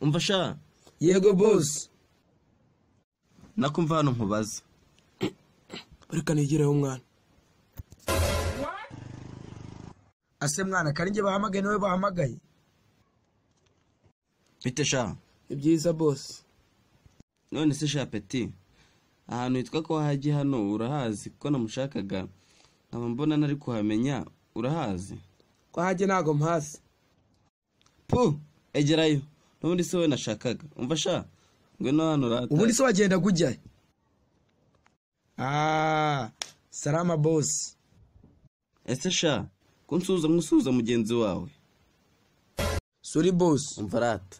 umva sha. Yego boss. Nakumva hano nkubaza. Reka nigireho mwana. Ase mwana kari nge bahamagaye nawe bahamagaye. Bite sha? Ibyiza boss. None se sha Petit. Ahantu hitwa ko haji hano urahazi ko namushakaga. Nkaba mbona nari kuhamenya urahazi. Ko haje nago mpasi. Egerayo. Nubundi se we nashakaga. Umva sha. Ngwino hano rata. Ubundi se wagenda kujya? Salama boss. Ese sha, kunsuza mugenzi wawe. Sorry boss. Umva rata.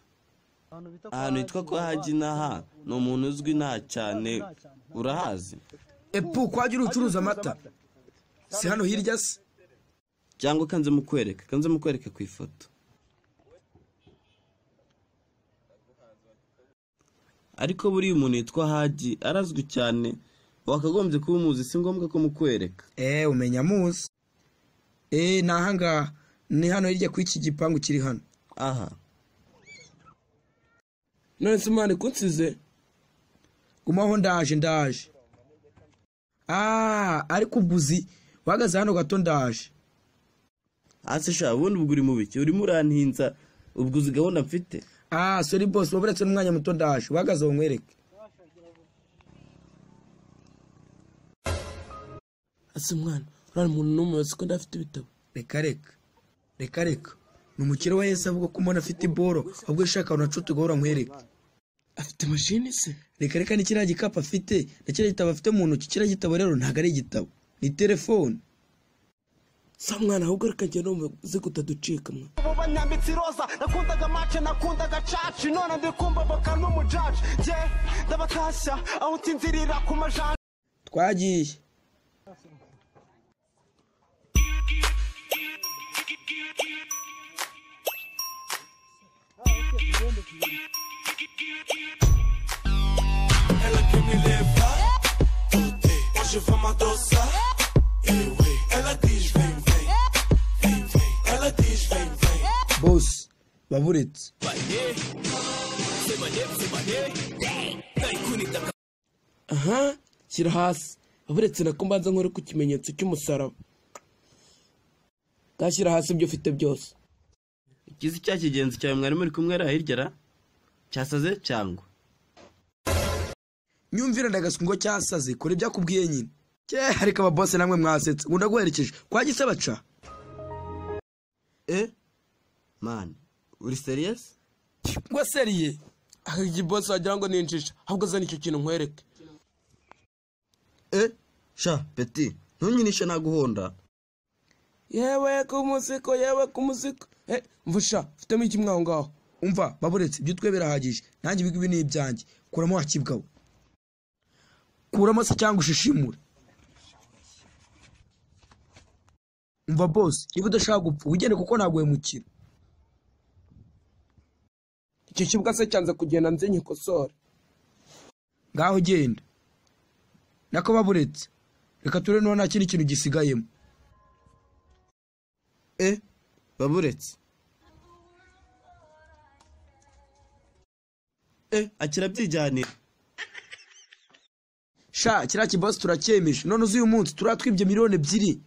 Ahantu hitwa ko haji naha no umuntu uzwi nta cyane urahazi. Kwaje urucuruza amata. Si hano hirya se? Cyangwa kanze mukwereka ku ifoto. Ariko buri umuntu yitwa Haji arazwi cyane, wakagombye kuba umuzi, si ngombwa ko mukwereka. Umenya muzi. Nahanga ni hano hirya ku iki gipangu kiri hano. Aha. None se mwana kunsize? Gumaho ndaje. Ariko ubuzi wagaze hano gato ndaje. Ase sha ubundi ubwo uri mu biki? Uri murantinza ubwuzi gahunda mfite. Sorry boss, waburetse n'umwanya muto ndaje. Wagaze umwereke. Ase mwana, urari umuntu n'umuyobozi ko ndafite ibitabo. Reka. Ni umukire wa Yesu avuga ko umuntu afite iboro, ahubwo ishaka unacuti gahora nkwereke. Afite machine se? Reka ni kiriya gikapu afite, na kiriya gitabo afite mu ntoki. Kiriya gitabo rero ntago ari igitabo, ni telefone. Sa mwana ahubwo reka njye numve kutaducika mwa. Banyambitse roza nakundaga match nakundaga church none ndikumva boka n'umujaji je ndabatasha aho utinzirira ku majana. Twagiye. Ela que me leva, hoje vamos adoçar. Ela diz vem. Ela diz vem. Boss, baburetse. Shyira hasi. Baburetse nako mbanza nkore ku kimenyetso cy'umusaraba. Gashyira hasi ibyo ufite byose. Ikizi cya kigenzi cyawe mwari muri kumwe ra hirya ra? Cyasaze cyangwa? Nyumvira ndagaswe ngo cyasaze, kora ibyakubwiye nyine. Ariko aba boss namwe mwasetse. Ngunda guherekeje. Kwagise baca. Man, uri serious? Ngo seriye. Iki boss wagira ngo ninjisha. Ahubwo zana icyo kintu nkwereke. Sha Petit, ntunyinisha naguhonda. Yewe ku musiko. Mvusha, mfitemo iki mwaho ngaho. Umva, baburetse ibyo twe birahagije. Nanjye ibi ni ibyanjye. Kuramo wakibwaho. Kuramo se cyangwa ushishimure. Umva boss, niba udashaka gupfa ugende kuko ntabwo wemukira. Icyo kibuga se cyanze kugenda nze nyikosora. Ngaho genda. Nako baburetse. Reka ture no nta kintu gisigayemo. Baburetse. Akira byijyanira. Sha kiriya kiboss turakyemeje. None uzi uyu munsi turatwibye miliyoni 2.